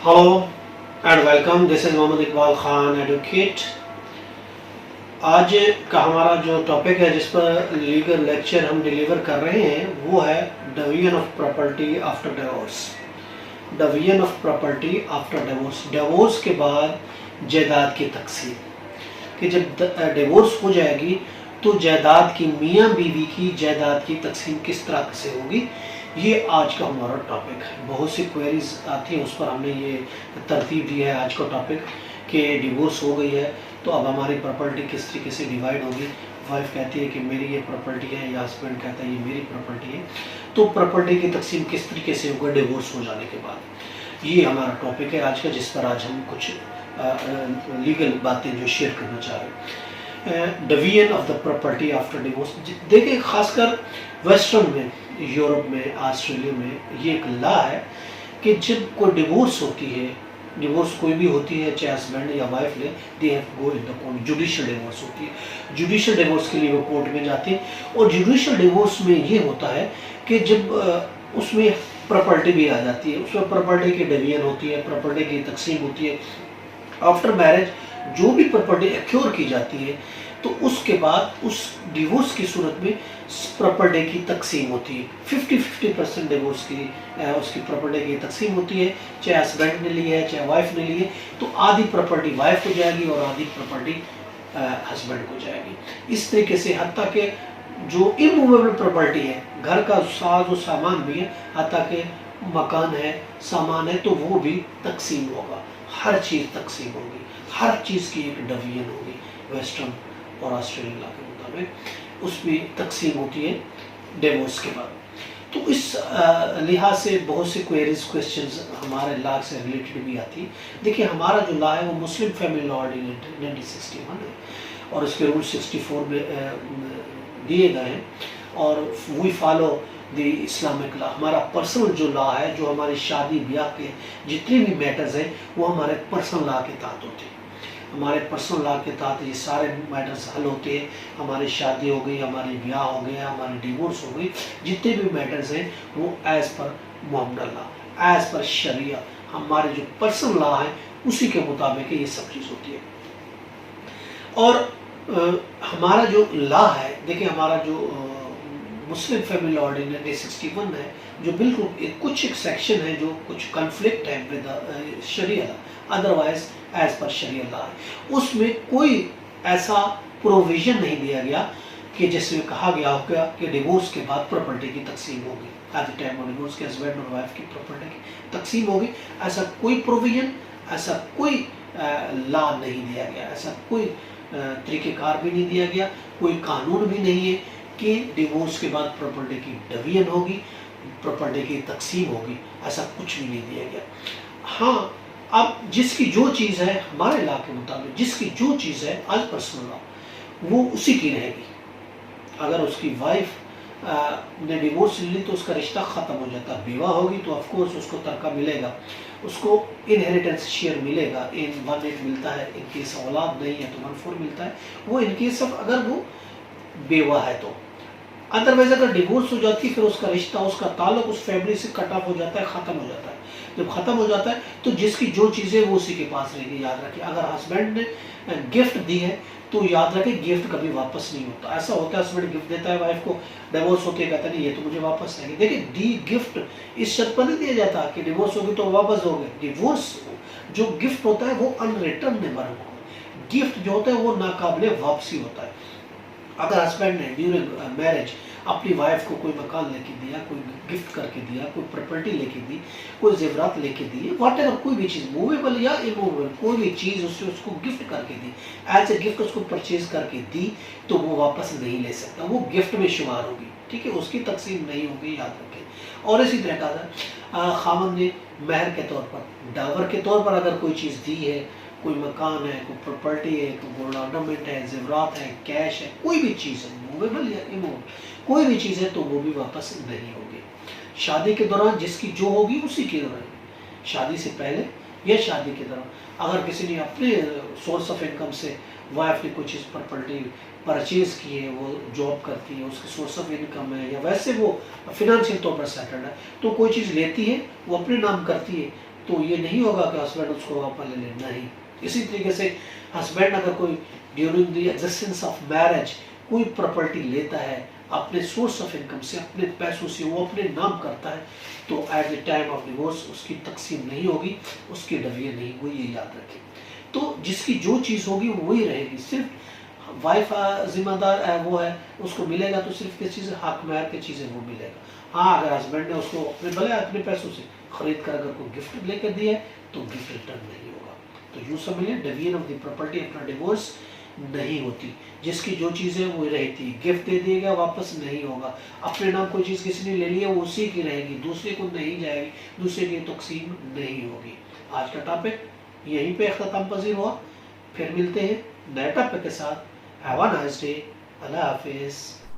Hello and welcome. This is Mohammad Iqbal Khan advocate. आज का हमारा जो टॉपिक है जिस पर लीगल लेक्चर हम डिलीवर कर रहे हैं वो है division of property after divorce. Division of property after divorce. Divorce के बाद जायदाद की तकसीम, कि जब डिवोर्स हो जाएगी तो जायदाद की, मियाँ बीवी की जायदाद की तकसीम किस तरह से होगी, ये आज का हमारा टॉपिक है. बहुत सी क्वेरीज आती हैं, उस पर हमने ये तरतीब दी है आज का टॉपिक कि डिवोर्स हो गई है तो अब हमारी प्रॉपर्टी किस तरीके से डिवाइड होगी. वाइफ कहती है कि मेरी ये प्रॉपर्टी है, या हस्बैंड कहता है ये मेरी प्रॉपर्टी है, तो प्रॉपर्टी की तकसीम किस तरीके से होगा डिवोर्स हो जाने के बाद. ये हमारा टॉपिक है आज का, जिस पर आज हम कुछ लीगल बातें जो शेयर करना चाह रहे हैं. Division of the property after divorce. देखिए, खासकर वेस्टर्न में, यूरोप में, ऑस्ट्रेलिया में ये एक लॉ है कि जब कोई डिवोर्स होती है, डिवोर्स कोई भी होती है, चाहे हस्बैंड या वाइफ ले, they have go in the court. Judicial divorce होती है. जुडिशियल डिवोर्स के लिए वो कोर्ट में जाते हैं. और जुडिशियल डिवोर्स में ये होता है कि जब उसमें प्रॉपर्टी भी आ जाती है, उसमें प्रॉपर्टी की डिवीजन होती है, प्रॉपर्टी की तकसीम होती है. आफ्टर मैरिज जो भी प्रॉपर्टी एक्योर की जाती है तो उसके बाद उस डिवोर्स की सूरत में प्रॉपर्टी की तकसीम होती है. 50-50% डिवोर्स की उसकी प्रॉपर्टी की तकसीम होती है. चाहे हस्बैंड ने ली है, चाहे वाइफ ने ली है, तो आधी प्रॉपर्टी वाइफ को जाएगी और आधी प्रॉपर्टी हस्बैंड को जाएगी. इस तरीके से हत्ता के जो इमूवेबल प्रॉपर्टी है, घर का साज और सामान भी है, हत्ता के मकान है, सामान है, तो वो भी तकसीम होगा. हर चीज़ तकसीम होगी, हर चीज़ की एक डिवीजन होगी. वेस्टर्न और ऑस्ट्रेलियन लॉ के मुताबिक उसमें तकसीम होती है डिवोर्स के बाद. तो इस लिहाज से बहुत से क्वेरीज, क्वेश्चंस हमारे लॉ से रिलेटेड भी आती है. देखिए, हमारा जो लॉ है वो मुस्लिम फैमिली लॉ ऑर्डिनेंस 1961 है और उसके रूल 64 में दिए गए हैं. और we follow the Islamic law. हमारा पर्सनल जो लॉ है, जो हमारी शादी ब्याह के जितने भी मैटर्स हैं वो हमारे पर्सनल लॉ के तहत होते हैं. हमारे पर्सनल लॉ के तहत ये सारे मैटर्स हल होते हैं. हमारी शादी हो गई, हमारी ब्याह हो गया, हमारी डिवोर्स हो गई, जितने भी मैटर्स हैं वो as per Mohammad law, as per शरिया, हमारे जो पर्सनल लॉ है उसी के मुताबिक ये सब चीज़ होती है. और हमारा जो लॉ है, देखिए, हमारा जो मुस्लिम फैमिली लॉ ऑर्डिनेंस 61 है, जो बिल्कुल कुछ एक सेक्शन है जो कुछ कन्फ्लिक्ट है with sharia law, otherwise as पर शरिया लॉ है. उसमें कोई ऐसा प्रोविजन नहीं दिया गया कि जिसमें कहा गया होगा कि डिवोर्स के बाद प्रॉपर्टी की तकसीम होगी. At the time of divorce के हस्बैंड और वाइफ की प्रॉपर्टी की तकसीम होगी. ऐसा कोई प्रोविजन, ऐसा कोई लॉ नहीं दिया गया, ऐसा कोई तरीक़ेकार भी नहीं दिया गया, कोई कानून भी नहीं है कि डिवोर्स के बाद प्रॉपर्टी की डिवीजन होगी, प्रॉपर्टी की तकसीम होगी. ऐसा कुछ भी नहीं दिया गया. हाँ, अब जिसकी जो चीज़ है हमारे लॉ के मुताबिक, जिसकी जो चीज़ है आज पर्सनल लॉ, वो उसी की रहेगी. अगर उसकी वाइफ ने डिवोर्स ले ली तो उसका रिश्ता ख़त्म हो जाता है. बेवा होगी तो ऑफ कोर्स उसको तरका मिलेगा, उसको इनहेरिटेंस शेयर मिलेगा. इन 1/8 मिलता है, इन केस औलाद नहीं है तो 1/4 मिलता है. वो इन केस ऑफ अगर वो बेवा है तो. अदरवाइज अगर डिवोर्स हो जाती है फिर उसका रिश्ता, उसका ताल्लुक उस फैमिली से कट ऑफ हो जाता है, ख़त्म हो जाता है. जब ख़त्म हो जाता है तो जिसकी जो चीज़ें वो उसी के पास रहेगी. याद रखिए, अगर हस्बैंड ने गिफ्ट दी है तो याद रखें गिफ्ट कभी वापस नहीं होता. ऐसा होता है हस्बैंड गिफ्ट देता है वाइफ को, डिवोर्स होते कहता नहीं ये तो मुझे वापस नहीं. देखिए, दी गिफ्ट इस शर्त पर नहीं दिया जाता कि डिवोर्स होगी तो वापस दोगे. डिवोर्स जो गिफ्ट होता है वो अनरिटर्नेबल होता है. गिफ्ट जो होता है वो नाकाबिले वापसी होता है. अगर हस्बैंड ने ड्यूरिंग मैरिज अपनी वाइफ को कोई मकान लेके दिया, कोई गिफ्ट करके दिया, कोई प्रॉपर्टी लेके दी, कोई जेवरात लेके दी, वाट एवर, कोई भी चीज़ मूवेबल या इमूवेबल, कोई भी चीज़ उसको गिफ्ट करके दी, एज ए गिफ्ट उसको परचेज करके दी, तो वो वापस नहीं ले सकता. वो गिफ्ट में शुमार होगी. ठीक है, उसकी तकसीम नहीं होगी, याद रखें. और इसी तरह का खामन ने महर के तौर पर, डावर के तौर पर अगर कोई चीज़ दी है, कोई मकान है, कोई प्रॉपर्टी है, कोई गोल्ड ऑर्नामेंट है, जेवरात है, कैश है, कोई भी चीज़ है, मूवेबल या इमूवेबल, कोई भी चीज़ है, तो वो भी वापस नहीं होगी. शादी के दौरान जिसकी जो होगी उसी की रहेगी. शादी से पहले या शादी के दौरान अगर किसी ने अपने सोर्स ऑफ इनकम से, वाइफ ने कोई चीज़ प्रॉपर्टी परचेज की है, वो जॉब करती है, उसकी सोर्स ऑफ इनकम है, या वैसे वो फिनेंशियल तौर पर सेटल्ड है, तो कोई चीज़ लेती है वो अपने नाम करती है تو یہ نہیں ہوگا کہ ہسبینڈ اس کو واپس لے لے، نہیں۔ اسی طریقے سے ہسبینڈ اگر کوئی during the existence of marriage کوئی پراپرٹی لیتا ہے اپنے سورس آف انکم سے، اپنے پیسوں سے، وہ اپنے نام کرتا ہے، تو at the time of divorce اس کی تقسیم نہیں ہوگی، اس کی ڈویژن نہیں ہوگی، یہ یاد رکھیں۔ تو جس کی جو چیز ہوگی وہی رہے گی، صرف وائف ذمہ دار ہے، وہ ہے، اس کو ملے گا تو صرف کس چیز حق مہر کی چیزیں وہ ملے گا۔ ہاں اگر ہسبینڈ نے اس کو اپنے بھلے اپنے پیسوں سے خرید کر اگر کوئی گفٹ لے کر دیا ہے تو گفٹ ریٹرن نہیں ہوگا۔ تو یوں سمجھ لیں ڈویژن آف دی پراپرٹی اپنا ڈیورس نہیں ہوتی، جس کی جو چیزیں وہ رہتی، گفٹ دے دیے گا واپس نہیں ہوگا، اپنے نام کوئی چیز کسی نے لے لی ہے وہ اسی کی رہے گی، دوسرے کو نہیں جائے گی، دوسرے کی تقسیم نہیں ہوگی۔ آج کا ٹاپک یہیں پہ اختتام پذیر ہوا، پھر ملتے ہیں نئے ٹاپک کے ساتھ۔ ہیو اے نائس ڈے، اللہ حافظ۔